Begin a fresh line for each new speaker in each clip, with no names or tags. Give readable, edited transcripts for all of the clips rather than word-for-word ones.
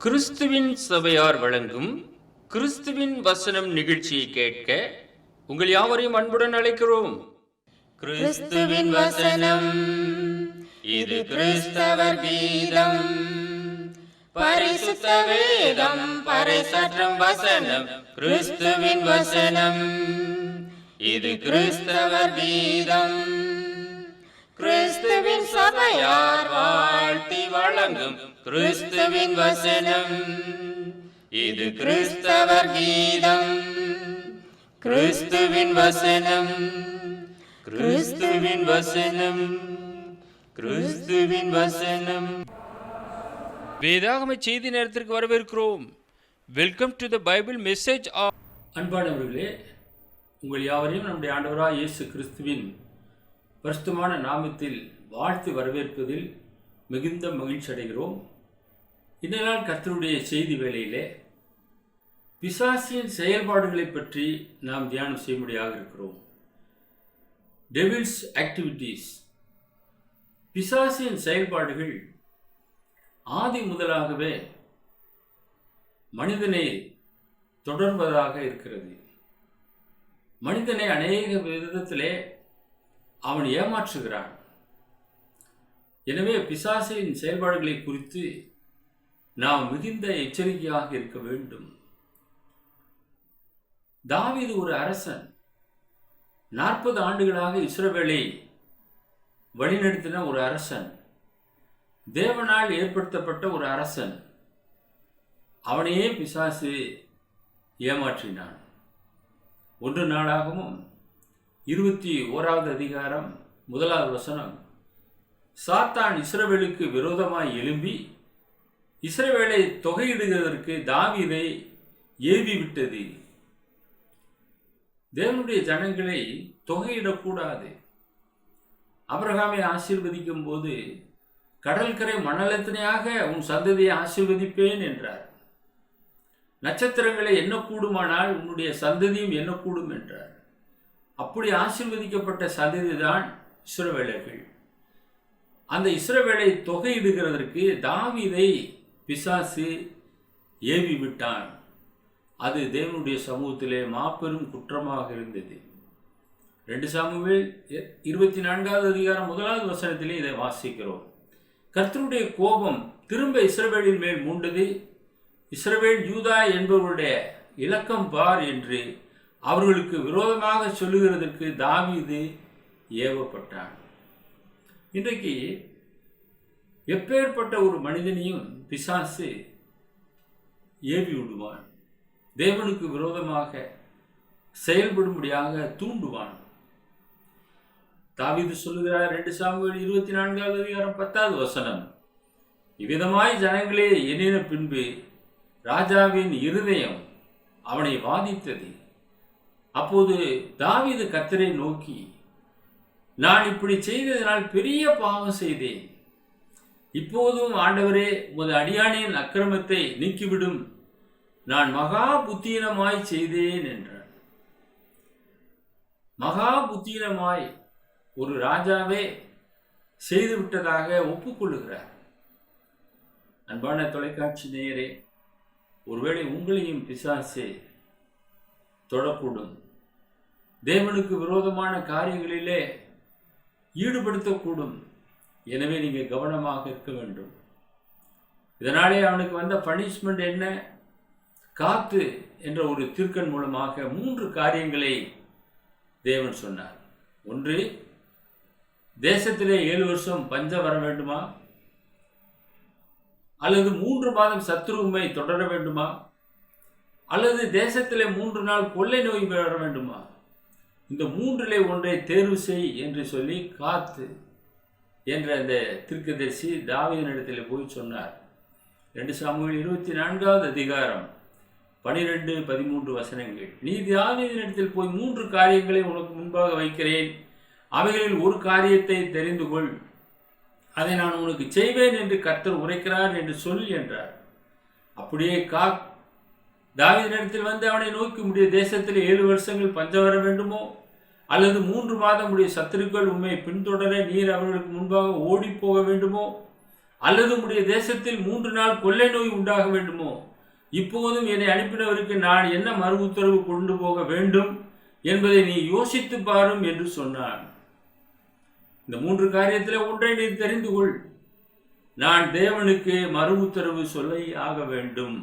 கிறிஸ்துவின் சபையார் வழங்கும் கிறிஸ்துவின் வசனம் நிகழ்ச்சியை கேட்க உங்கள் யாவரையும் அன்புடன் அழைக்கிறோம்.
கிறிஸ்துவின் வசனம், இது கிறிஸ்தவர் கீதம். பரிசுத்த வேதம் பறைசாற்றும் வசனம், கிறிஸ்துவின் வசனம், இது கிறிஸ்தவர் கீதம். கிறிஸ்துவின் சபையார் வாழ்த்தி வழங்கும் கிறிஸ்துவின் வசனம், இது கிறிஸ்தவர் கீதம். கிறிஸ்துவின் வசனம், கிறிஸ்துவின் வசனம், கிறிஸ்துவின் வசனம்.
வேதாகம செய்தி நேரத்திற்கு வரவேற்கிறோம். Welcome to the Bible message. அன்பானவர்களே, உங்கள் யாவரையும் நம்முடைய ஆண்டவராக இயேசு கிறிஸ்துவின் பரிசுத்தமான நாமத்தில் வாழ்த்து வரவேற்பதில் மிகுந்த மகிழ்ச்சி அடைகிறோம். இந்த நாள் கர்த்தருடைய செய்தி வேளையிலே பிசாசின் செயல்பாடுகளை பற்றி நாம் தியானம் செய்யும்படியாக இருக்கிறோம். Devils activities. பிசாசின் செயல்பாடுகள் ஆதி முதலாகவே மனிதனை தொடர்வதாக இருக்கிறது. மனிதனை அநேக விதத்திலே அவன் ஏமாற்றுகிறான். எனவே பிசாசின் செயல்பாடுகளை குறித்து நாம் மிகுந்த எச்சரிக்கையாக இருக்க வேண்டும். தாவீது ஒரு அரசன். 40 ஆண்டுகளாக இஸ்ரவேலை வழிநடத்தின ஒரு அரசன். தேவனால் ஏற்படுத்தப்பட்ட ஒரு அரசன். அவனையே பிசாசு ஏமாற்றினான். 1 நாளாகவும் 21வது அதிகாரம் 1வது வசனம், சாத்தான் இஸ்ரவேலுக்கு விரோதமாய் எழும்பி இஸ்ரவேலை தொகையிடுவதற்கு தாவீதை ஏவி விட்டது. தேவனுடைய ஜனங்களை தொகையிடக்கூடாது. ஆபிரகாமை ஆசீர்வதிக்கும் போது கடற்கரை மணலத்தினையாக உன் சந்ததியை ஆசீர்வதிப்பேன் என்றார். நட்சத்திரங்களை எண்ணக்கூடுமானால் உன்னுடைய சந்ததியும் எண்ணக்கூடும் என்றார். அப்படி ஆசீர்வதிக்கப்பட்ட சந்ததி தான் இஸ்ரவேலர்கள். அந்த இஸ்ரவேலை தொகையிடுகிறதற்கு தாவீதை பிசாசு ஏவி விட்டான். அது தேவனுடைய சமூகத்திலே மாபெரும் குற்றமாக இருந்தது. 2 சாமுவேல் 24வது அதிகாரம் 1வது வசனத்திலே இதை வாசிக்கிறோம். கர்த்தருடைய கோபம் திரும்ப இஸ்ரவேலின் மேல் மூண்டது. இஸ்ரவேல் யூதா என்பவருடைய இலக்கம் பார் என்று அவர்களுக்கு விரோதமாக சொல்லுகிறதற்கு தாவீது ஏவப்பட்டான். இன்றைக்கு எப்பேற்பட்ட ஒரு மனிதனையும் பிசாசு ஏவி விடுவான். தேவனுக்கு விரோதமாக செயல்படும்படியாக தூண்டுவான். தாவீது சொல்லுகிறார், 2 சாமுவேல் 24வது அதிகாரம் 10வது வசனம், இவ்விதமாய் ஜனங்களே எண்ணின பின்பு ராஜாவின் இருதயம் அவனை வாதித்தது. அப்போது தாவீது கர்த்தரை நோக்கி, நான் இப்படி செய்ததனால் பெரிய பாவம் செய்தேன். இப்போதும் ஆண்டவரே, உமது அடியானின் அக்கிரமத்தை நீக்கிவிடும். நான் மகா புத்தீனமாய் செய்தேன் என்றார். மகா புத்தீனமாய் ஒரு ராஜாவே செய்துவிட்டதாக ஒப்புக்கொள்ளுகிறார். அன்பான தொலைக்காட்சி நேயரே, ஒருவேளை உங்களையும் பிசாசே தொடக்கூடும். தேவனுக்கு விரோதமான காரியங்களிலே ஈடுபடுத்தக்கூடும். எனவே நீங்கள் கவனமாக இருக்க வேண்டும். இதனாலே அவனுக்கு வந்த பனிஷ்மெண்ட் என்ன? காத்து என்ற ஒரு தீர்க்கன் மூலமாக 3 காரியங்களை தேவன் சொன்னார். 1, தேசத்திலே 7 வருஷம் பஞ்சம் வர வேண்டுமா? அல்லது 3 மாதம் சத்துருவுமை தொடர வேண்டுமா? அல்லது தேசத்திலே 3 நாள் கொள்ளை நோய் வர வேண்டுமா? இந்த 3லே ஒன்றை தேர்வு செய் என்று சொல்லி காத்து என்ற அந்த தீர்க்கதரிசி தாவீதினிடத்தில் போய் சொன்னார். 2 சாமுவேல் 24வது அதிகாரம் 12, 13 வசனங்கள். நீ தாவீதினிடத்தில் போய் 3 காரியங்களை உனக்கு முன்பாக வைக்கிறேன். அவைகளில் ஒரு காரியத்தை தெரிந்து கொள். அதை நான் உனக்கு செய்வேன் என்று கர்த்தர் உரைக்கிறார் என்று சொல் என்றார். அப்படியே தாவீதினிடத்தில் வந்து அவனை நோக்கி, உம்முடைய தேசத்தில் 7 வருஷங்கள் பஞ்சம் வர வேண்டுமோ? அல்லது 3 மாதம் உடைய சத்துருக்கள் உம்மை பின்தொடர நீர் அவர்களுக்கு முன்பாக ஓடி போக வேண்டுமோ? அல்லது உம்முடைய தேசத்தில் 3 நாள் கொள்ளை நோய் உண்டாக வேண்டுமோ? இப்போதும் என்னை அனுப்பினவருக்கு நான் என்ன மறு உத்தரவு கொண்டு போக வேண்டும் என்பதை நீ யோசித்து பாரும் என்று சொன்னான். இந்த 3 காரியத்தில் ஒன்றை நீ தெரிந்து கொள். நான் தேவனுக்கு மறு உத்தரவு சொல்ல ஆக வேண்டும்.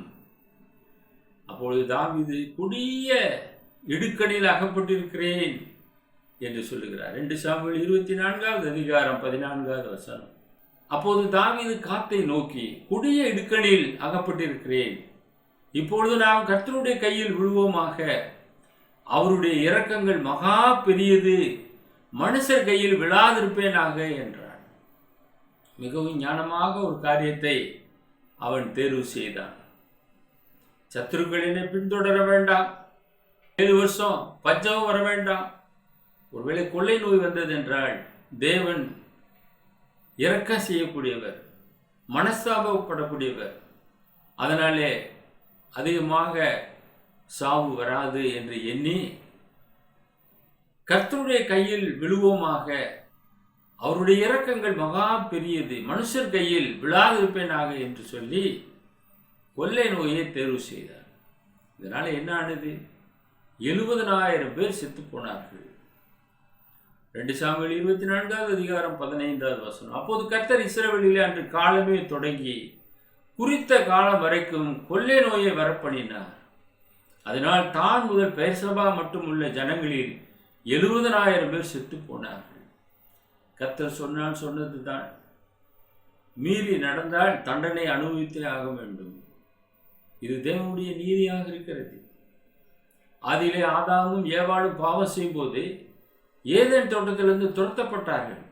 அப்பொழுது தாவீது கொடிய இடுக்கணில் அகப்பட்டிருக்கிறேன் என்று சொல்லுகிறார். 2 சாமுவேல் 24வது அதிகாரம் 14வது வசனம். அப்போது தாவீது காத்தை நோக்கி, கொடிய இடுக்கணில் அகப்பட்டிருக்கிறேன், இப்பொழுது நாம் கர்த்தருடைய கையில் விழுவோமாக. அவருடைய இரக்கங்கள் மகா பெரியது, மனுஷர் கையில் விழாதிருப்பேனாக என்றான். மிகவும் ஞானமாக ஒரு காரியத்தை அவன் தேர்வு செய்தான். சத்துருக்கள் என்னை பின்தொடர வேண்டாம், 7 வருஷம் பஞ்சம் வர வேண்டாம். ஒருவேளை கொள்ளை நோய் வந்தது என்றால் தேவன் இரக்கம் செய்யக்கூடியவர், மனஸ்தாபப்படக்கூடியவர். அதனாலே அதிகமாக சாவு வராது என்று எண்ணி கர்த்தருடைய கையில் விழுவோமாக. அவருடைய இரக்கங்கள் மகா பெரியது, மனுஷர் கையில் விழாதிருப்பேனாக என்று சொல்லி கொள்ளை நோயை தேர்வு செய்தார். இதனால என்ன ஆனது? 70,000 பேர் செத்து போனார்கள். 2 சாமுவேல் 24வது அதிகாரம் 15வது வசனம். அப்போது கர்த்தர் இஸ்ரவேலிலே அன்று காலமே தொடங்கி குறித்த காலம் வரைக்கும் கொள்ளை நோயை வரப்பண்ணினார். அதனால் தான் முதல் பெயர்சபா மட்டும் உள்ள ஜனங்களில் 70,000 பேர் செத்து போனார்கள். கர்த்தர் சொன்னது தான். மீறி நடந்தால் தண்டனை அனுபவித்தே ஆக வேண்டும். இது தேவனுடைய நீதியாக இருக்கிறது. அதிலே ஆதாமும் ஏவாளும் பாவம் செய்யும் போது ஏதேன் தோட்டத்திலிருந்து துரத்தப்பட்டார்கள்.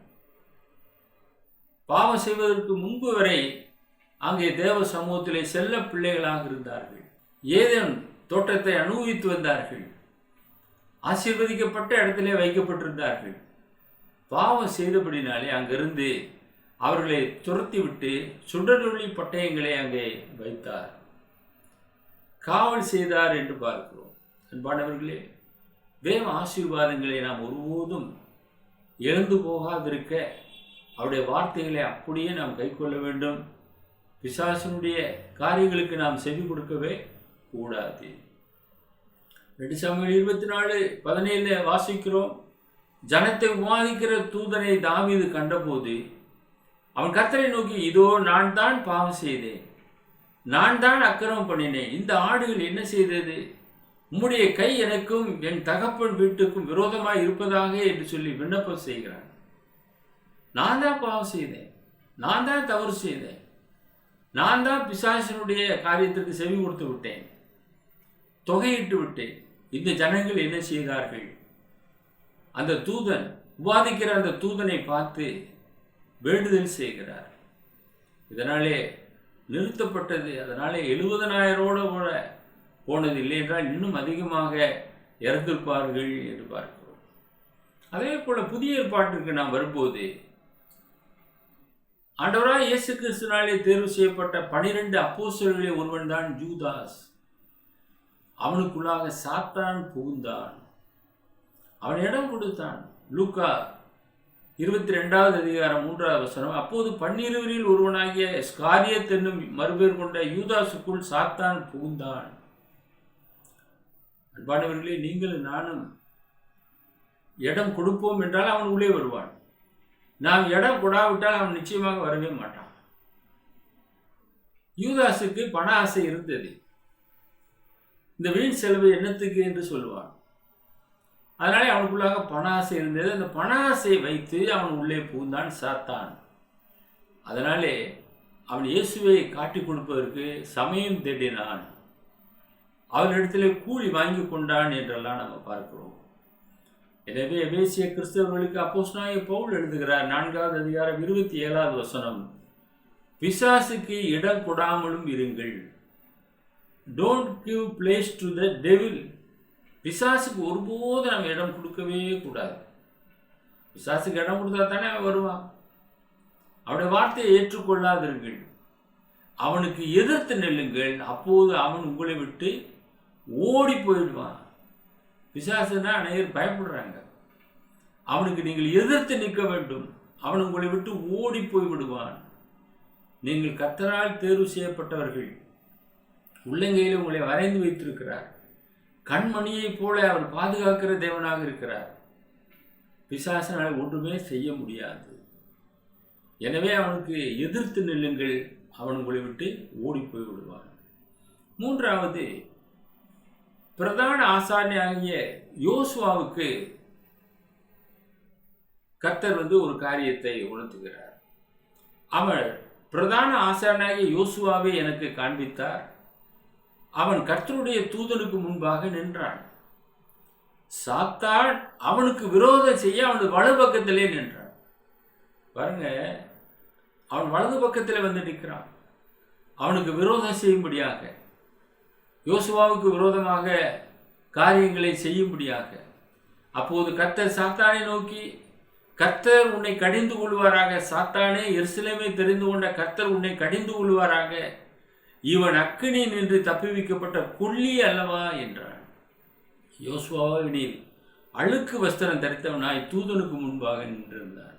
பாவம் செய்வதற்கு முன்பு வரை அங்கே தேவ சமூகத்திலே செல்ல பிள்ளைகளாக இருந்தார்கள். ஏதேன் தோட்டத்தை அனுபவித்து வந்தார்கள். ஆசீர்வதிக்கப்பட்ட இடத்திலே வைக்கப்பட்டிருந்தார்கள். பாவம் செய்தபடினாலே அங்கிருந்து அவர்களை துரத்திவிட்டு சுடரொளி பட்டயங்களை அங்கே வைத்தார், காவல் செய்தார் என்று பார்க்கிறோம். அன்பானவர்களே, தேவ ஆசீர்வாதங்களை நாம் ஒருபோதும் இழந்து போகாதிருக்க அவருடைய வார்த்தைகளை அப்படியே நாம் கைக்கொள்ள வேண்டும். பிசாசனுடைய காரியங்களுக்கு நாம் செவி கொடுக்கவே கூடாது. 2 சாமுவேல் 24:17 வாசிக்கிறோம். ஜனத்தை உபாதிக்கிற தூதனை தாவீது கண்டபோது அவன் கர்த்தரை நோக்கி, இதோ நான் தான் பாவம் செய்தேன், நான் தான் அக்கிரமம் பண்ணினேன். இந்த ஆடுகள் என்ன செய்தது? உம்முடைய கை எனக்கும் என் தகப்பன் வீட்டுக்கும் விரோதமாய் இருப்பதாக என்று சொல்லி விண்ணப்பம் செய்கிறான். நான் தான் பாவம் செய்தேன், நான் தான் தவறு செய்தேன், நான் தான் பிசாசனுடைய காரியத்திற்கு செவி கொடுத்து விட்டேன், தொகையிட்டு விட்டேன். இந்த ஜனங்கள் என்ன செய்தார்கள்? அந்த தூதன், உபாதிக்கிற அந்த தூதனை பார்த்து வேண்டுதல் செய்கிறார். இதனாலே நிறுத்தப்பட்டது. அதனாலே 70,000 கூட போனது இல்லை என்றால் இன்னும் அதிகமாக இறந்திருப்பார்கள் என்று பார்க்கிறோம். அதே போல புதிய ஏற்பாட்டிற்கு நாம் வரும்போது ஆண்டவராய் இயேசு கிறிஸ்துவினாலே தேர்வு செய்யப்பட்ட 12 அப்போஸ்தலர்களில் ஒருவன் தான் யூதாஸ். அவனுக்குள்ளாக சாத்தான் புகுந்தான், அவன் இடம் கொடுத்தான். லூக்கா 22வது அதிகாரம் 3வது வசனம். அப்போது 12 ஒருவனாகிய ஸ்காரியத் என்னும் மறுபேர் கொண்ட யூதாசுக்குள் சாத்தான் புகுந்தான். அன்பானவர்களே, நீங்களும் நானும் இடம் கொடுப்போம் என்றால் அவன் உள்ளே வருவான். நாம் இடம் கொடாவிட்டால் அவன் நிச்சயமாக வரவே மாட்டான். யூதாசுக்கு பண ஆசை இருந்தது. இந்த வீண் செலவு என்னத்துக்கு என்று சொல்லுவான். அதனாலே அவனுக்குள்ளாக பண ஆசை இருந்தது. அந்த பண ஆசையை வைத்து அவன் உள்ளே புகுந்தான் சாத்தான். அதனாலே அவன் இயேசுவை காட்டி கொடுப்பதற்கு சமயம் தேடினான். அவனிடத்திலே கூலி வாங்கி கொண்டான் என்றெல்லாம் நம்ம பார்க்கிறோம். எனவே எபேசிய கிறிஸ்தவர்களுக்கு அப்போஸ்தலனாகிய பவுல் எழுதுகிறார், 4வது அதிகாரம் 27வது வசனம். பிசாசுக்கு இடம் கொடாமலும் இருங்கள். Don't give place to the devil. பிசாசுக்கு ஒருபோது நம்ம இடம் கொடுக்கவே கூடாது. பிசாசுக்கு இடம் கொடுத்தா தானே அவன் வருவான். அவனுடைய வார்த்தையை ஏற்றுக்கொள்ளாதிருங்கள், அவனுக்கு எதிர்த்து நெல்லுங்கள், அப்போது அவன் உங்களை விட்டு ஓடி போயிடுவான். பிசாசுன்னா அனைவரும் பயப்படுறாங்க. அவனுக்கு நீங்கள் எதிர்த்து நிற்க வேண்டும், அவன் உங்களை விட்டு ஓடி போய் விடுவான். நீங்கள் கர்த்தரால் தேர்வு செய்யப்பட்டவர்கள். உள்ளங்கையில் உங்களை வரைந்து வைத்திருக்கிறார். கண்மணியைப் போல அவர் பாதுகாக்கிற தேவனாக இருக்கிறார். பிசாசனால் ஒன்றுமே செய்ய முடியாது. எனவே அவனுக்கு எதிர்த்து நில்லுங்கள், அவன் உங்களை விட்டு ஓடி போய் விடுவான். மூன்றாவது, பிரதான ஆசாரியனாகிய யோசுவாவுக்கு கர்த்தர் ஒரு காரியத்தை உணர்த்துகிறார். அவன் பிரதான ஆசாரியனாகிய யோசுவாவை எனக்கு காண்பித்தார். அவன் கர்த்தருடைய தூதனுக்கு முன்பாக நின்றான். சாத்தான் அவனுக்கு விரோதம் செய்ய அவனது வலது பக்கத்திலே நின்றான். பாருங்க, அவன் வலது பக்கத்தில் வந்து நிற்கிறான். அவனுக்கு விரோதம் செய்யும்படியாக, யோசுவாவுக்கு விரோதமாக காரியங்களை செய்யும்படியாக. அப்போது கர்த்தர் சாத்தானை நோக்கி, கர்த்தர் உன்னை கடிந்து கொள்வாராக, சாத்தானே, எருசலேமை தெரிந்து கொண்ட கர்த்தர் உன்னை கடிந்து கொள்வாராக, இவன் அக்கினி நின்று தப்புவிக்கப்பட்ட கொல்லி அல்லவா என்றான். யோசுவாவினில் அழுக்கு வஸ்திரம் தரித்தவனாய் தூதனுக்கு முன்பாக நின்றிருந்தான்.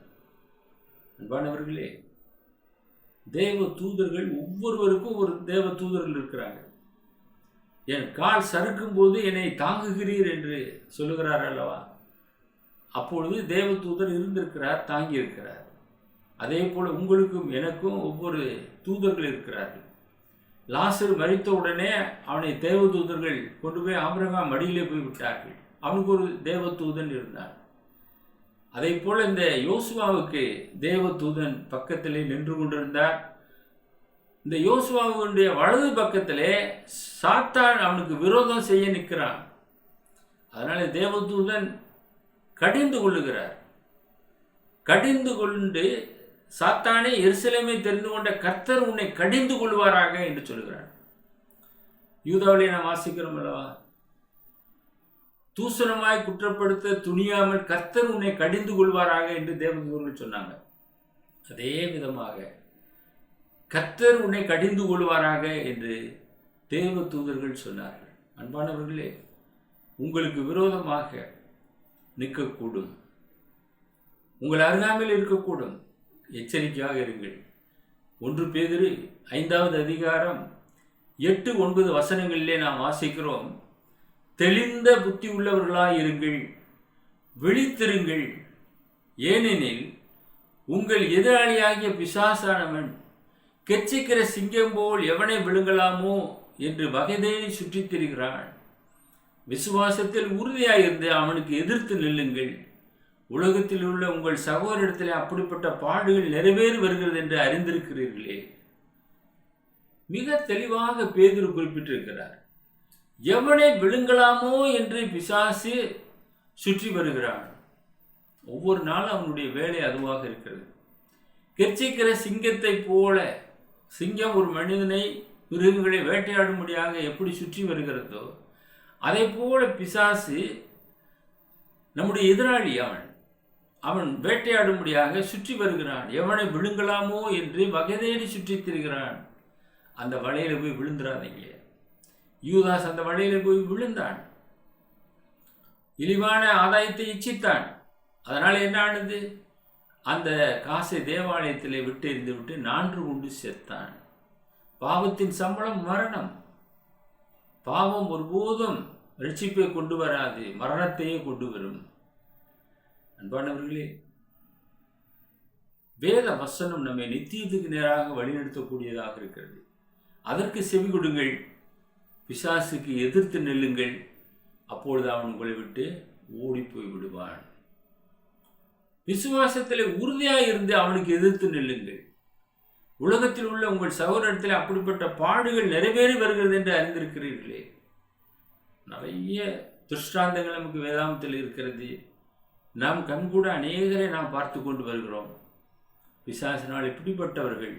அன்பானவர்களே, தேவ தூதர்கள் ஒவ்வொருவருக்கும் ஒரு தேவ தூதர்கள் இருக்கிறாங்க. என் கால் சறுக்கும் போது என்னை தாங்குகிறீர் என்று சொல்லுகிறார் அல்லவா, அப்பொழுது தேவ தூதர் இருந்திருக்கிறார், தாங்கி இருக்கிறார். அதே போல உங்களுக்கும் எனக்கும் ஒவ்வொரு தூதர்கள் இருக்கிறார்கள். லாசர் மரித்த உடனே அவனை தேவ தூதர்கள் கொண்டு போய் ஆபிரகாம் மடியிலே போய் விட்டார்கள். அவனுக்கு ஒரு தேவ தூதன் இருந்தான். அதை போல இந்த யோசுவாவுக்கு தேவ தூதன் பக்கத்திலே நின்று கொண்டிருந்தார். இந்த யோசுவாவுடைய வலது பக்கத்திலே சாத்தான் அவனுக்கு விரோதம் செய்ய நிற்கிறான். அதனால தேவதூதன் கடிந்து கொள்ளுகிறார். கடிந்து கொண்டு, சாத்தானே, எருசலேமை தெரிந்து கொண்ட கர்த்தர் உன்னை கடிந்து கொள்வாராக என்று சொல்கிறார். யூதாவிலே நாம் வாசிக்கிறோம் அல்லவா, தூசணமாய் குற்றப்படுத்த துணியாமல் கர்த்தர் உன்னை கடிந்து கொள்வாராக என்று தேவதூதர்கள் சொன்னாங்க. அதே விதமாக கர்த்தர் உன்னை கடிந்து கொள்வாராக என்று தேவ தூதர்கள் சொன்னார்கள். அன்பானவர்களே, உங்களுக்கு விரோதமாக நிற்கக்கூடும், உங்கள் அருகாமையில் இருக்கக்கூடும். எச்சரிக்கையாக இருங்கள். 1 பேதுரு 5வது அதிகாரம் 8-9 வசனங்களிலே நாம் வாசிக்கிறோம், தெளிந்த புத்தி உள்ளவர்களாய் இருங்கள், விழித்திருங்கள், ஏனெனில் உங்கள் எதிராளியாகிய பிசாசானவன் கெச்சிக்கிற சிங்கம் போல் எவனை விழுங்கலாமோ என்று வகைதேடி சுற்றித் திரிகிறான். விசுவாசத்தில் உறுதியாயிருந்து அவனுக்கு எதிர்த்து நில்லுங்கள். உலகத்தில் உள்ள உங்கள் சகோதரிடத்தில் அப்படிப்பட்ட பாடுகள் நிறைவேறி வருகிறது என்று அறிந்திருக்கிறீர்களே. மிக தெளிவாக பேதுரு குறிப்பிட்டிருக்கிறார். எவனை விழுங்கலாமோ என்று பிசாசு சுற்றி வருகிறான். ஒவ்வொரு நாளும் அவனுடைய வேலை அதுவாக இருக்கிறது. கெர்ச்சிக்கிற சிங்கத்தை போல, சிங்கம் ஒரு மனிதனை, மிருகங்களை வேட்டையாடும்படியாக எப்படி சுற்றி வருகிறதோ அதே போல பிசாசு நம்முடைய எதிராளி அவன் வேட்டையாடும்படியாக சுற்றி வருகிறான். எவனை விழுங்கலாமோ என்று வகைதேடி சுற்றி திரிகிறான். அந்த வலையில போய் விழுந்துடாதீங்க. யூதாஸ் அந்த வலையில போய் விழுந்தான். இழிவான ஆதாயத்தை இச்சித்தான். அதனால என்ன ஆனது? அந்த காசை தேவாலயத்தில் விட்டு எறிந்து விட்டு 4 கொண்டு செத்தான். பாவத்தின் சம்பளம் மரணம். பாவம் ஒருபோதும் ரட்சிப்பை கொண்டு வராது, மரணத்தையே கொண்டு வரும். அன்பானவர்களே, வேத வசனம் நம்மை நித்தியத்துக்கு நேராக வழிநடத்தக்கூடியதாக இருக்கிறது. அதற்கு செவி கொடுங்கள், பிசாசுக்கு எதிர்த்து நெல்லுங்கள், அப்பொழுது அவன் உங்களை விட்டு ஓடி போய் விடுவான். விசுவாசத்தில் உறுதியாக இருந்து அவனுக்கு எதிர்த்து நெல்லுங்கள். உலகத்தில் உள்ள உங்கள் சகோதரத்தில் அப்படிப்பட்ட பாடுகள் நிறைவேறி வருகிறது என்று அறிந்திருக்கிறீர்களே. நிறைய திருஷ்டாந்தங்கள் நமக்கு வேதாந்தத்தில் இருக்கிறது. நாம் கண்கூட அநேகரை நாம் பார்த்து கொண்டு வருகிறோம். பிசாசினால் இப்படிப்பட்டவர்கள்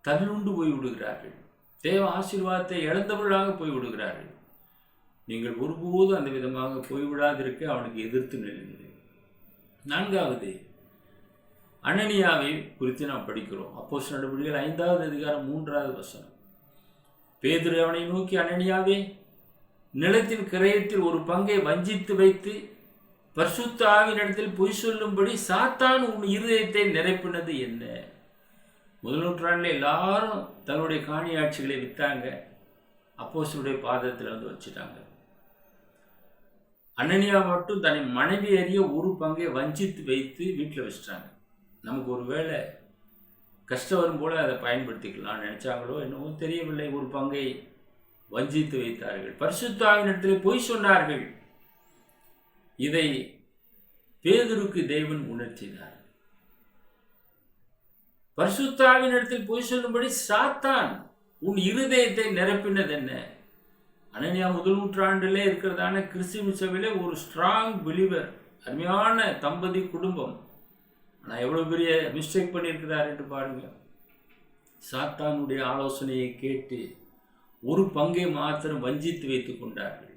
தள்ளுண்டு போய் விடுகிறார்கள். தேவ ஆசீர்வாதத்தை இழந்தவர்களாக போய் விடுகிறார்கள். நீங்கள் ஒருபோதும் அந்த விதமாக போய்விடாதிருக்க அவனுக்கு எதிர்த்து நில்லுங்கள். 4வது, அனனியாவை குறித்து நாம் படிக்கிறோம். அப்போஸ்தலர் நடபடிகள் 5வது அதிகாரம் 3வது வசனம். பேதுரு அவனை நோக்கி, அனனியாவே, நிலத்தின் கிரயத்தில் ஒரு பங்கை வஞ்சித்து வைத்து பரிசுத்த ஆவியினிடத்தில் பொய் சொல்லும்படி சாத்தான் உன் இருதயத்தை நிரப்பினது என்ன? முதல் நூற்றாண்டில் எல்லாரும் தங்களுடைய காணி ஆட்சிகளை விற்றாங்க, அப்போஸ்தலருடைய பாதத்தில் வந்து வச்சுட்டாங்க. அனனியா மட்டும் தன்னை மனைவி அறிய ஒரு பங்கை வஞ்சித்து வைத்து வீட்டில் வச்சுட்டாங்க. நமக்கு ஒரு வேளை கஷ்டம் வரும் போல அதை பயன்படுத்திக்கலாம் நினைச்சாங்களோ என்னவோ தெரியவில்லை. ஒரு பங்கை வஞ்சித்து வைத்தார்கள். பரிசுத்த ஆவியினிடத்தில் பொய் சொன்னார்கள். இதை பேதுருக்கு தேவன் உணர்த்தினார். பரிசுத்த ஆவியினிடத்தில் பொய் சொல்லும்படி சாத்தான் உன் இருதயத்தை நிரப்பினது என்ன? அனனியா முதல் நூற்றாண்டிலே இருக்கிறதான கிறிஸ்துவ சபையிலே ஒரு ஸ்ட்ராங் பிலீவர், அருமையான தம்பதி குடும்பம். ஆனால் எவ்வளோ பெரிய மிஸ்டேக் பண்ணியிருக்கிறார் என்று பாருங்க. சாத்தானுடைய ஆலோசனையை கேட்டு ஒரு பங்கை மாத்திரம் வஞ்சித்து வைத்துக் கொண்டார்கள்.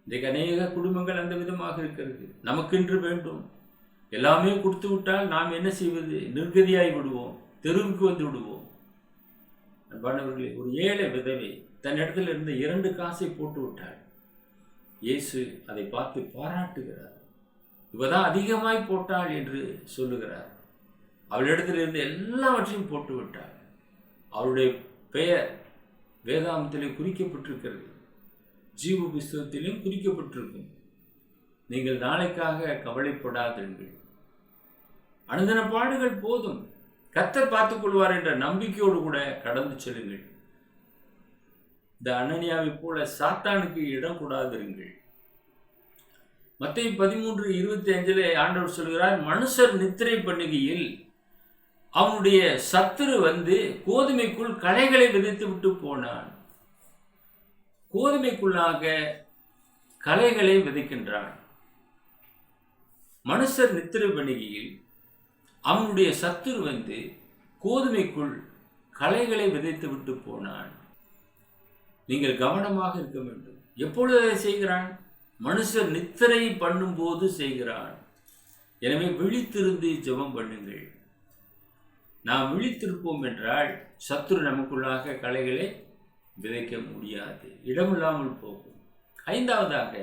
இன்றைக்கு அநேக குடும்பங்கள் அந்த விதமாக இருக்கிறது. நமக்கென்று வேண்டும், எல்லாமே கொடுத்து விட்டால் நாம் என்ன செய்வது? நிர்கதியாய் விடுவோம், தெருவுக்கு வந்து விடுவோம். அன்பானவர்களே, ஒரு ஏழை விதவை தன் இடத்துல இருந்த 2 காசை போட்டு விட்டாள். இயேசு அதை பார்த்து பாராட்டுகிறார். இவதான் அதிகமாய் போட்டாள் என்று சொல்லுகிறார். அவளிடத்தில் இருந்து எல்லாவற்றையும் போட்டு விட்டாள். அவளுடைய பெயர் வேதாந்தத்திலே குறிக்கப்பட்டிருக்கிறது, ஜீவ புஸ்தகத்திலும் குறிக்கப்பட்டிருக்கும். நீங்கள் நாளைக்காக கவலைப்படாதீர்கள், அனுதின பாடுகள் போதும், கர்த்தர் பார்த்துக் கொள்வார் என்ற நம்பிக்கையோடு கூட கடந்து செல்லுங்கள். இந்த அனனியாவை போல சாத்தானுக்கு இடம் கூடாதிருங்கள். மத்தேயு 13:25 ஆண்டவர் சொல்கிறார், மனுஷர் நித்திரை பண்ணுகையில் அவனுடைய சத்துரு வந்து கோதுமைக்குள் களைகளை விதைத்து விட்டு போனான். கோதுமைக்குள்ளாக களைகளை விதைக்கின்றான். மனுஷர் நித்திரை பண்ணுகையில் அவனுடைய சத்துரு வந்து கோதுமைக்குள் களைகளை விதைத்து விட்டு போனான். நீங்கள் கவனமாக இருக்க வேண்டும். எப்பொழுது அதை செய்கிறான்? மனுஷர் நித்திரை பண்ணும்போது செய்கிறான். எனவே விழித்திருந்து ஜெபம் பண்ணுங்கள். நாம் விழித்திருப்போம் என்றால் சத்துரு நமக்குள்ளாக களைகளை விதைக்க முடியாது, இடமில்லாமல் போகும். 5வதாக,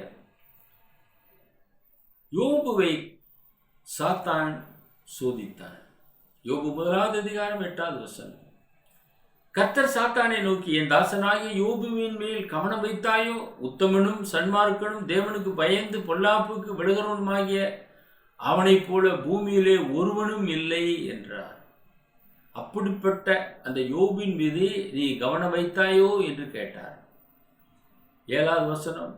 யோபுவை சாத்தான் சோதித்தான். யோபு 1 அதிகாரம் 8வது வசனம். கர்த்தர் சாத்தானை நோக்கி, என் தாசனாகிய யோபுவின் மேல் கவனம் வைத்தாயோ? உத்தமனும் சன்மார்க்கனும் தேவனுக்கு பயந்து பொல்லாப்புக்கு விடுகிறவனுமாகிய அவனைப் போல பூமியிலே ஒருவனும் இல்லை என்றார். அப்படிப்பட்ட அந்த யோபின் மீது நீ கவனம் வைத்தாயோ என்று கேட்டார். 7வது வசனம்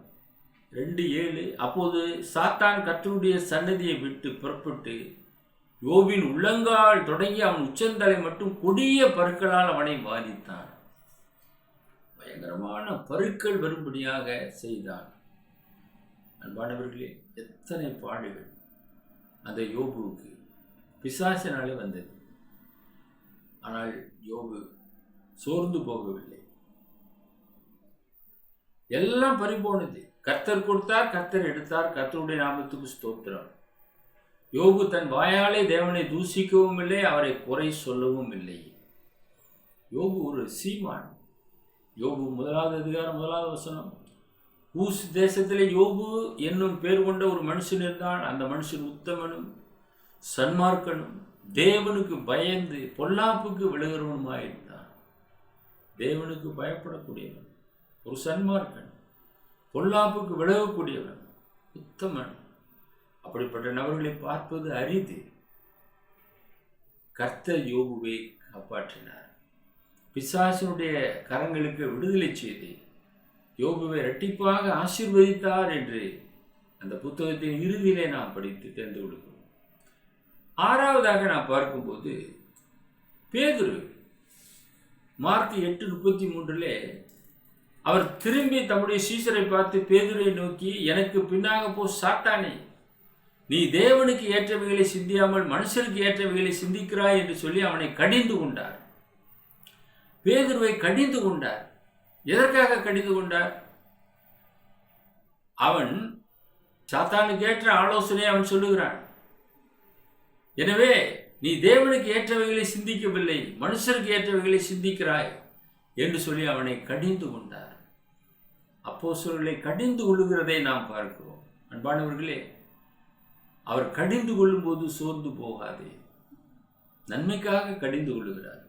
2:7. அப்போது சாத்தான் கர்த்தருடைய சன்னதியை விட்டு புறப்பட்டு யோபின் உள்ளங்கால் தொடங்கி அவன் உச்சந்தலை மட்டும் கொடிய பருக்களால் அவனை பாதித்தான். பயங்கரமான பருக்கள் வரும்படியாக செய்தான். அன்பானவர்களே, எத்தனை பாடுகள் அந்த யோபுவுக்கு பிசாசினாலே வந்தது. ஆனால் யோபு சோர்ந்து போகவில்லை. எல்லாம் பறிபோனது. கர்த்தர் கொடுத்தார், கர்த்தர் எடுத்தார். கர்த்தருடைய நாமத்துக்கு ஸ்தோத்திரம். யோபு தன் வாயாலே தேவனை தூசிக்கவும் இல்லை, அவரை குறை சொல்லவும் இல்லை. யோபு ஒரு சீமான். யோபு 1வது அதிகாரம் 1வது வசனம். ஊஸ் தேசத்திலே யோபு என்னும் பேர் கொண்ட ஒரு மனுஷன் இருந்தான். அந்த மனுஷன் உத்தமனும் சன்மார்க்கனும் தேவனுக்கு பயந்து பொல்லாப்புக்கு விழுகிறவனுமாயிருந்தான். தேவனுக்கு பயப்படக்கூடியவன், ஒரு சன்மார்க்கன், பொல்லாப்புக்கு விலகக்கூடியவன், உத்தமன். அப்படிப்பட்ட நபர்களை பார்ப்பது அரிது. கர்த்தர் யோபுவை காப்பாற்றினார். பிசாசினுடைய கரங்களுக்கு விடுதலை செய்து யோபுவை இரட்டிப்பாக ஆசீர்வதித்தார் என்று அந்த புத்தகத்தின் இறுதியிலே நாம் படித்து தெரிந்து கொடுக்கிறோம். 6வதாக நாம் பார்க்கும்போது பேதுரு மார்க் 8:33 அவர் திரும்பி தம்முடைய சீசரை பார்த்து பேதுரை நோக்கி, எனக்கு பின்னாக போ சாத்தானே, நீ தேவனுக்கு ஏற்றவைகளை சிந்தியாமல் மனுஷருக்கு ஏற்றவைகளை சிந்திக்கிறாய் என்று சொல்லி அவனை கடிந்து கொண்டார். பேதுருவை கடிந்து கொண்டார். எதற்காக கடிந்து கொண்டார்? அவன் சாத்தானுக்கு ஏற்ற ஆலோசனையை அவன் சொல்லுகிறான். எனவே நீ தேவனுக்கு ஏற்றவைகளை சிந்திக்கவில்லை, மனுஷருக்கு ஏற்றவைகளை சிந்திக்கிறாய் என்று சொல்லி அவனை கடிந்து கொண்டார். அப்போஸ்தலர்களை கடிந்து கொள்ளுகிறதை நாம் பார்க்கிறோம். அன்பானவர்களே, அவர் கடிந்து கொள்ளும்போது சோர்ந்து போகாதே, நன்மைக்காக கடிந்து கொள்ளுகிறார்.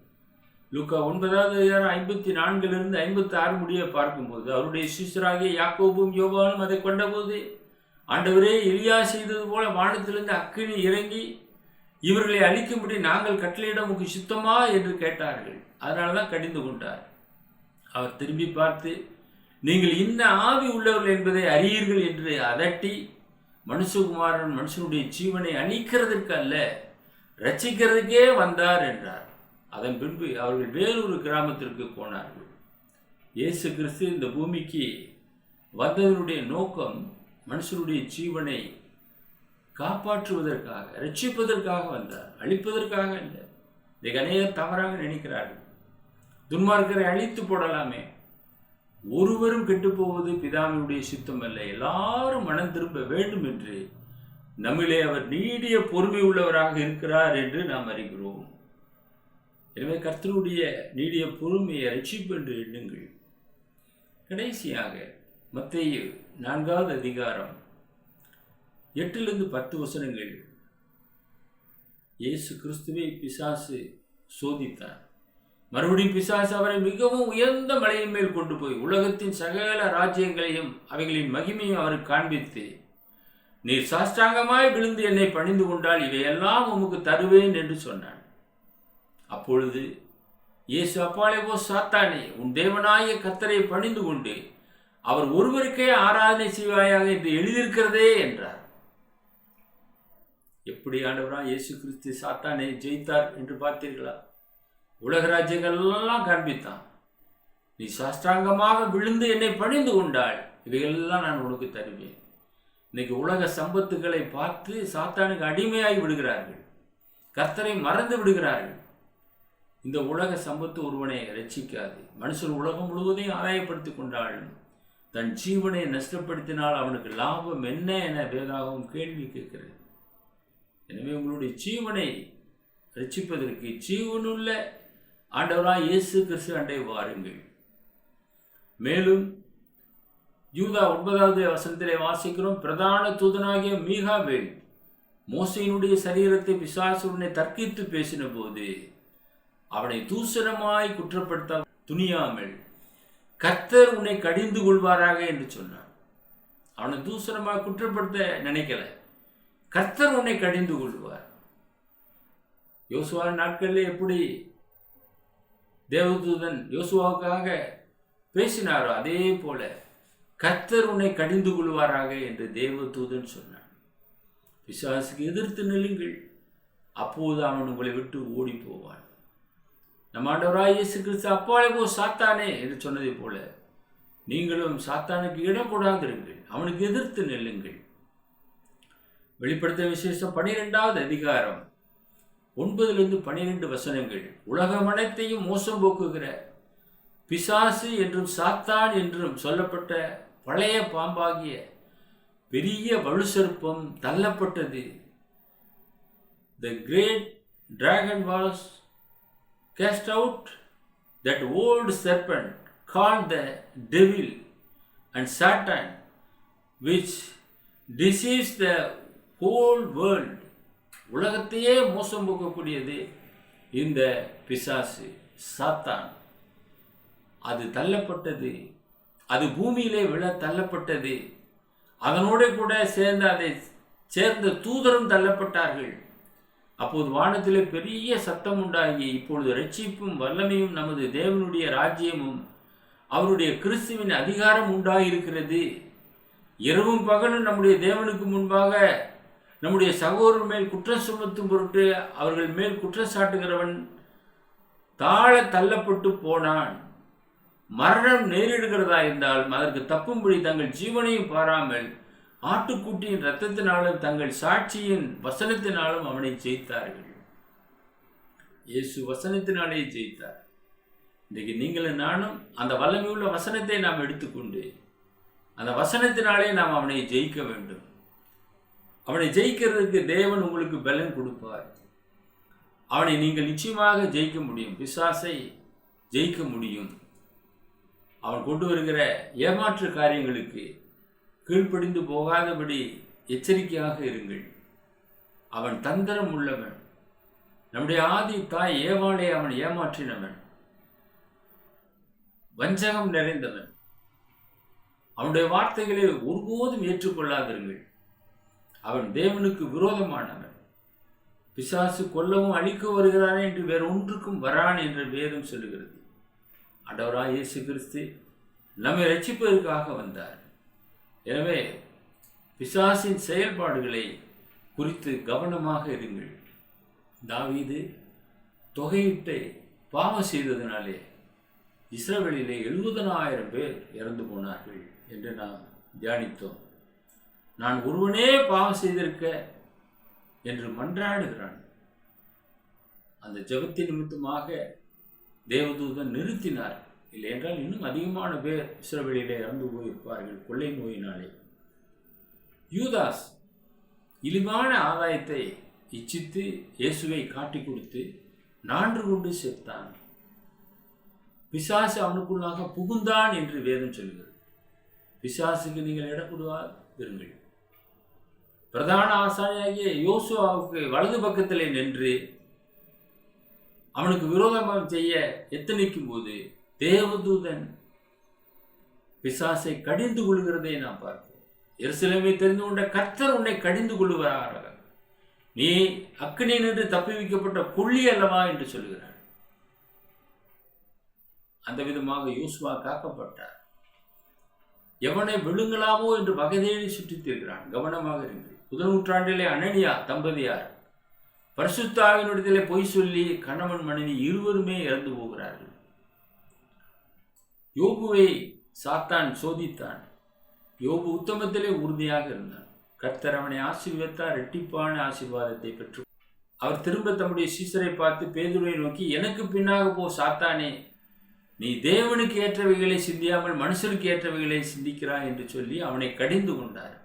லூக்கா 9:54 முடிய பார்க்கும்போது அவருடைய சீஷராகிய யாக்கோபும் யோவானும் அதை கொண்டபோது, ஆண்டவரே, எலியா செய்தது போல வானத்திலிருந்து அக்கினி இறங்கி இவர்களை அழிக்கும்படி நாங்கள் கட்டளையிட உமக்கு சித்தமா என்று கேட்டார்கள். அதனால தான் கடிந்து கொண்டார். அவர் திரும்பி பார்த்து, நீங்கள் இன்ன ஆவி உள்ளவர்கள் என்பதை அறியீர்கள் என்று அதட்டி, மனுஷகுமாரன் மனுஷனுடைய ஜீவனை அழிக்கிறதற்கு அல்ல, ரட்சிக்கிறதுக்கே வந்தார் என்றார். அதன் பின்பு அவர்கள் வேறொரு கிராமத்திற்கு போனார்கள். இயேசு கிறிஸ்து இந்த பூமிக்கு வந்ததனுடைய நோக்கம் மனுஷனுடைய ஜீவனை காப்பாற்றுவதற்காக, ரட்சிப்பதற்காக வந்தார், அழிப்பதற்காக இல்லை. இதை அநேகர் தவறாக நினைக்கிறார்கள். துன்மார்க்கரை அழித்து போடலாமே. ஒருவரும் கெட்டுப்போவது பிதாவினுடைய சித்தம் அல்ல, எல்லாரும் மனம் திரும்ப வேண்டும் என்று நம்மிலே அவர் நீடிய பொறுமை உள்ளவராக இருக்கிறார் என்று நாம் அறிகிறோம். எனவே கர்த்தருடைய நீடிய பொறுமையை ரட்சிப்பு என்று எண்ணுங்கள். கடைசியாக மத்தேயு 4வது அதிகாரம் 8-10 இயேசு கிறிஸ்துவை பிசாசு சோதித்தார். மறுபடியும் பிசாசு அவரை மிகவும் உயர்ந்த மலையின் மேல் கொண்டு போய் உலகத்தின் சகல ராஜ்யங்களையும் அவைகளின் மகிமையும் அவருக்கு காண்பித்து, நீர் சாஷ்டாங்கமாய் விழுந்து என்னை பணிந்து கொண்டால் இவையெல்லாம் உமக்கு தருவேன் என்று சொன்னான். அப்பொழுது இயேசு, அப்பாலே போ சாத்தானே, உன் தேவனாய கர்த்தரை பணிந்து கொண்டு அவர் ஒருவருக்கே ஆராதனை செய்வாயாக என்று எழுதியிருக்கிறதே என்றார். எப்படி ஆண்டவராய் இயேசு கிறிஸ்து சாத்தானை ஜெயித்தார் என்று பார்த்தீர்களா? உலக ராஜ்யங்கள் எல்லாம் காண்பித்தான். நீ சாஷ்டாங்கமாக விழுந்து என்னை பணிந்து கொண்டால் இவையெல்லாம் நான் உனக்கு தருவேன். இன்னைக்கு உலக சம்பத்துக்களை பார்த்து சாத்தானுக்கு அடிமையாகி விடுகிறார்கள், கர்த்தரை மறந்து விடுகிறார்கள். இந்த உலக சம்பத்து ஒருவனை ரட்சிக்காது. மனுஷன் உலகம் முழுவதையும் ஆதாயப்படுத்தி கொண்டாலும் தன் ஜீவனை நஷ்டப்படுத்தினால் அவனுக்கு லாபம் என்ன என வேதாகவும் கேள்வி கேட்கிறது. எனவே உங்களுடைய ஜீவனை ரட்சிப்பதற்கு ஜீவனுள்ள ஆண்டவராய் இயேசு கிறிஸ்து அண்டை வாருங்கள். மேலும் யூதா 9வது வசனத்திலே வாசிக்கிறோம், பிரதான தூதனாகிய மீகாவேல் மோசையினுடைய சரீரத்தை பிசாசுடனே தர்க்கித்து பேசின போது அவனை தூசணமாய் குற்றப்படுத்த துணியாமல் கர்த்தர் உன்னை கடிந்து கொள்வாராக என்று சொன்னான். அவனை தூசணமாக குற்றப்படுத்த நினைக்கல, கர்த்தர் உன்னை கடிந்து கொள்வார். யோசுவா நாட்களில் எப்படி தேவதூதன் யோசுவாவுக்காக பேசினாரோ அதே போல கர்த்தர் உன்னை கடிந்து கொள்வாராக என்று தேவதூதன் சொன்னான். பிசாசுக்கு எதிர்த்து நில்லுங்கள், அப்போது அவன் உங்களை விட்டு ஓடி போவான். நம் ஆண்டவராய் இயேசு கிறிஸ்து அப்பாலே போ சாத்தானே என்று சொன்னதை போல நீங்களும் சாத்தானுக்கு இடம் கொடாதிருங்கள், அவனுக்கு எதிர்த்து நெல்லுங்கள். வெளிப்படுத்த விசேஷம் 12வது அதிகாரம் 9-12 உலகம் அனைத்தையும் மோசம் போக்குகிற பிசாசு என்றும் சாத்தான் என்றும் சொல்லப்பட்ட பழைய பாம்பாகிய பெரிய வலுசர்ப்பம் தள்ளப்பட்டது. The great dragon was cast out, that old serpent called the devil and Satan, which deceives the whole world. உலகத்தையே மோசம் போக்கக்கூடியது இந்த பிசாசு சாத்தான். அது தள்ளப்பட்டது, அது பூமியிலே விழ தள்ளப்பட்டது. அதனோட கூட அதை சேர்ந்த தூதரும் தள்ளப்பட்டார்கள். அப்போது வானத்திலே பெரிய சத்தம் உண்டாகி, இப்பொழுது ரட்சிப்பும் வல்லமையும் நமது தேவனுடைய ராஜ்யமும் அவருடைய கிறிஸ்துவின் அதிகாரம் உண்டாயிருக்கிறது. இரவும் பகலும் நம்முடைய தேவனுக்கு முன்பாக நம்முடைய சகோதரர் மேல் குற்றம் சுமத்தும் பொருட்டு அவர்கள் மேல் குற்றம் சாட்டுகிறவன் தாழ தள்ளப்பட்டு போனான். மரணம் நேரிடுகிறதா இருந்தாலும் அதற்கு தப்பும்படி தங்கள் ஜீவனையும் பாராமல் ஆட்டுக்குட்டியின் இரத்தத்தினாலும் தங்கள் சாட்சியின் வசனத்தினாலும் அவனை ஜெயித்தார்கள். இயேசு வசனத்தினாலே ஜெயித்தார். இன்றைக்கு நீங்களும் நானும் அந்த வல்லமையுள்ள வசனத்தை நாம் எடுத்துக்கொண்டு அந்த வசனத்தினாலே நாம் அவனை ஜெயிக்க வேண்டும். அவனை ஜெயிக்கிறதுக்கு தேவன் உங்களுக்கு பலன் கொடுப்பார். அவனை நீங்கள் நிச்சயமாக ஜெயிக்க முடியும், பிசாசை ஜெயிக்க முடியும். அவன் கொண்டு வருகிற ஏமாற்று காரியங்களுக்கு கீழ்ப்படிந்து போகாதபடி எச்சரிக்கையாக இருங்கள். அவன் தந்திரம் உள்ளவன். நம்முடைய ஆதி தாய் ஏவாளை அவன் ஏமாற்றினவன். வஞ்சகம் நிறைந்தவன். அவனுடைய வார்த்தைகளை ஒருபோதும் ஏற்றுக்கொள்ளாதிருங்கள். அவன் தேவனுக்கு விரோதமானவன். பிசாசு கொல்லவும் அழிக்க வருகிறானே என்று வேற ஒன்றுக்கும் வரான் என்று வேதம் சொல்லுகிறது. ஆண்டவராய் இயேசு கிறிஸ்து நம்மை ரட்சிப்பதற்காக வந்தார். எனவே பிசாசின் செயல்பாடுகளை குறித்து கவனமாக இருங்கள். தாவீது தொகையிட்டு பாவம் செய்ததினாலே இஸ்ரவேலிலே 70,000 பேர் இறந்து போனார்கள் என்று நாம் தியானித்தோம். நான் ஒருவனே பாவம் செய்திருக்க என்று மன்றாடுகிறான். அந்த ஜெபத்தின் நிமித்தமாக தேவதூதன் நிறுத்தினார். இல்லை என்றால் இன்னும் அதிகமான பேர் இஸ்ரவேலிலே இறந்து போயிருப்பார்கள் கொள்ளை நோயினாலே. யூதாஸ் இழிவான ஆதாயத்தை இச்சித்து இயேசுவை காட்டி கொடுத்து நான்று கொண்டு செத்தான். பிசாசு அவனுக்குள்ளாக புகுந்தான் என்று வேதம் சொல்கிறது. பிசாசுக்கு நீங்கள் இடப்படுவாதிருங்கள். பிரதான ஆசாரியாகிய யோசுவாவுக்கு வலது பக்கத்திலே நின்று அவனுக்கு விரோதமாக செய்ய எத்தனைக்கும் போது தேவதூதன் பிசாசை கடிந்து கொள்கிறதை நாம் பார்க்கிறோம். எருசலேமை தெரிந்து கொண்ட கர்த்தர் உன்னை கடிந்து கொள்ளுவாராக, நீ அக்கினி நின்று தப்பி வைக்கப்பட்ட கொள்ளி அல்லவா என்று சொல்கிறார். அந்த விதமாக யோசுவா காக்கப்பட்டார். எவனை விழுங்கலாமோ என்று வகைதேடி சுற்றித் திரிகிறான். கவனமாக இருங்கள். முதல் நூற்றாண்டிலே அனனியா தம்பதியார் பரிசுத்த ஆவியினிடத்திலே பொய் சொல்லி கணவன் மனைவி இருவருமே இறந்து போகிறார்கள். யோபுவை சாத்தான் சோதித்தான். யோபு உத்தமத்திலே உறுதியாக இருந்தான். கர்த்தர் அவனை ஆசீர்வதித்தார். இரட்டிப்பான ஆசீர்வாதத்தை பெற்று அவர் திரும்ப தம்முடைய சீசரை பார்த்து பேதுருவை நோக்கி, எனக்கு பின்னாக போ சாத்தானே, நீ தேவனுக்கு ஏற்றவைகளை சிந்தியாமல் மனுஷனுக்கு ஏற்றவைகளை சிந்திக்கிறாய் என்று சொல்லி அவனை கடிந்து கொண்டார்.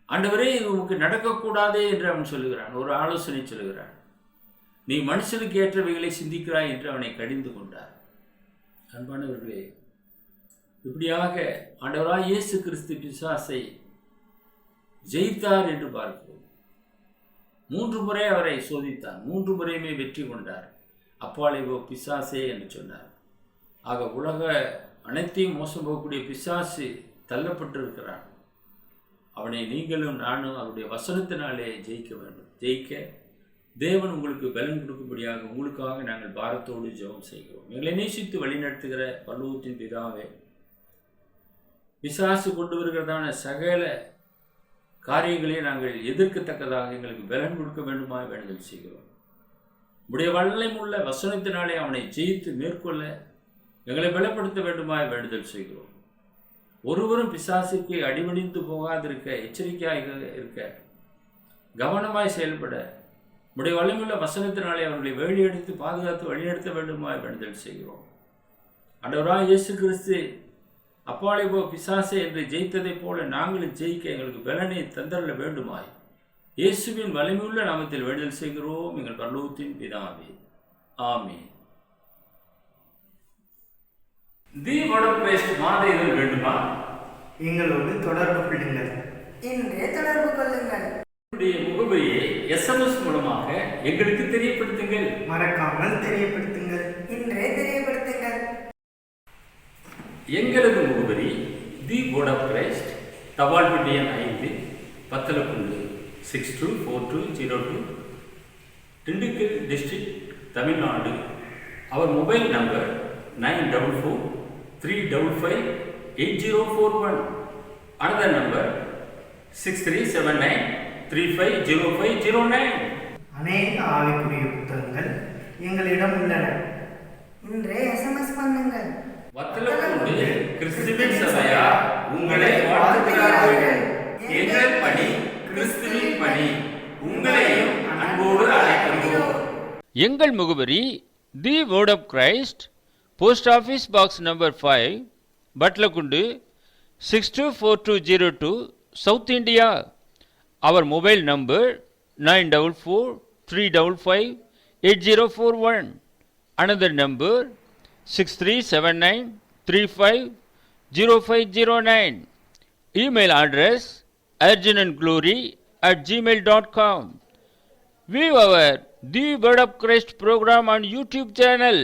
ஆண்டவரே, இது உனக்கு நடக்கக்கூடாதே என்று அவன் சொல்லுகிறான். ஒரு ஆலோசனை சொல்லுகிறான். நீ மனுஷனுக்கு ஏற்றவைகளை சிந்திக்கிறாய் என்று அவனை கடிந்து கொண்டார். அன்பானவர்களே, இப்படியாக ஆண்டவராய் இயேசு கிறிஸ்து பிசாசை ஜெயித்தார் என்று பார்க்கிறோம். 3 முறை அவரை சோதித்தார். 3 முறையுமே வெற்றி கொண்டார். அப்பாலேவோ பிசாசே என்று சொன்னார். ஆக உலக அனைத்தையும் மோசம் போகக்கூடிய பிசாசு தள்ளப்பட்டிருக்கிறான். அவனை நீங்களும் நானும் அவருடைய வசனத்தினாலே ஜெயிக்க வேண்டும். ஜெயிக்க தேவன் உங்களுக்கு பலன் கொடுக்கும்படியாக உங்களுக்காக நாங்கள் பாரத்தோடு ஜெபம் செய்கிறோம். எங்களை நேசித்து வழிநடத்துகிற பரலோகத்தின் பிதாவே, பிசாசு கொண்டு வருகிறதான சகல காரியங்களை நாங்கள் எதிர்க்கத்தக்கதாக எங்களுக்கு பலன் கொடுக்க வேண்டுமாய் வேண்டுதல் செய்கிறோம். உடைய வல்லமையுள்ள வசனத்தினாலே அவனை ஜெயித்து மேற்கொள்ள எங்களை பலப்படுத்த வேண்டுமாய் வேண்டுதல் செய்கிறோம். ஒருவரும் பிசாசுக்கு அடிபணிந்து போகாதிருக்க, எச்சரிக்கையாக இருக்க, கவனமாய் செயல்பட உடைய வல்லமையுள்ள வசனத்தினாலே அவர்களை வேலியெடுத்து பாதுகாத்து வழிநடத்த வேண்டுமாய் வேண்டுதல் செய்கிறோம். ஆண்டவராய் இயேசு கிறிஸ்து அப்பாலே போ பிசாசே என்று ஜெயித்ததைப் போல நாங்களும் ஜெயிக்க எங்களுக்கு பலனை தந்தரல வேண்டுமாய் இயேசுவின் வலிமையுள்ள நாமத்தில் வேண்டுதல் செய்கிறோம் எங்கள் பரலோகத்தின் பிதாவே. ஆமென். தி வேர்ட் ஆஃப் கிரைஸ்ட் மாத இதழ் வேண்டுமா?
எங்களோடு தொடர்பு கொள்ளுங்கள்.
இன்றே தொடர்பு கொள்ளுங்கள்.
முகவரியை SMS மூலமாக எங்களுக்கு தெரியப்படுத்துங்கள்.
மறக்காமல் தெரியப்படுத்துங்கள்.
இன்றே தெரியப்படுத்துங்கள்.
எங்களது முகவரி தி வேர்ட் ஆஃப் கிரைஸ்ட், தபால் பெட்டி எண் 5, பத்தலக்குண்டு 624202, திண்டுக்கல் டிஸ்ட்ரிக்ட், தமிழ்நாடு. அவர் மொபைல் நம்பர் 9443558041. Another number 6379350509.
அநேக ஆவிக்குரிய புத்தகங்கள் எங்களிடம் உள்ளன.
இன்றே SMS பண்ணுங்கள்.
வத்தலக்குண்டு கிறிஸ்துவின் சபையா உங்களை வாழ்த்துகிறார்கள். எங்கள் பணி கிறிஸ்துவின் பணி. உங்களையும் அன்போடு அழைக்கிறோம்.
எங்கள் முகவரி the word of Christ, post office box number 5, பட்லக்குண்டு 624202, சவுத் இந்தியா. அவர் mobile number 9443558041. Another number 6379350509. Email address urgentandglory@gmail.com. View our The Word of Christ program on YouTube channel.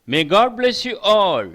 May God bless you all.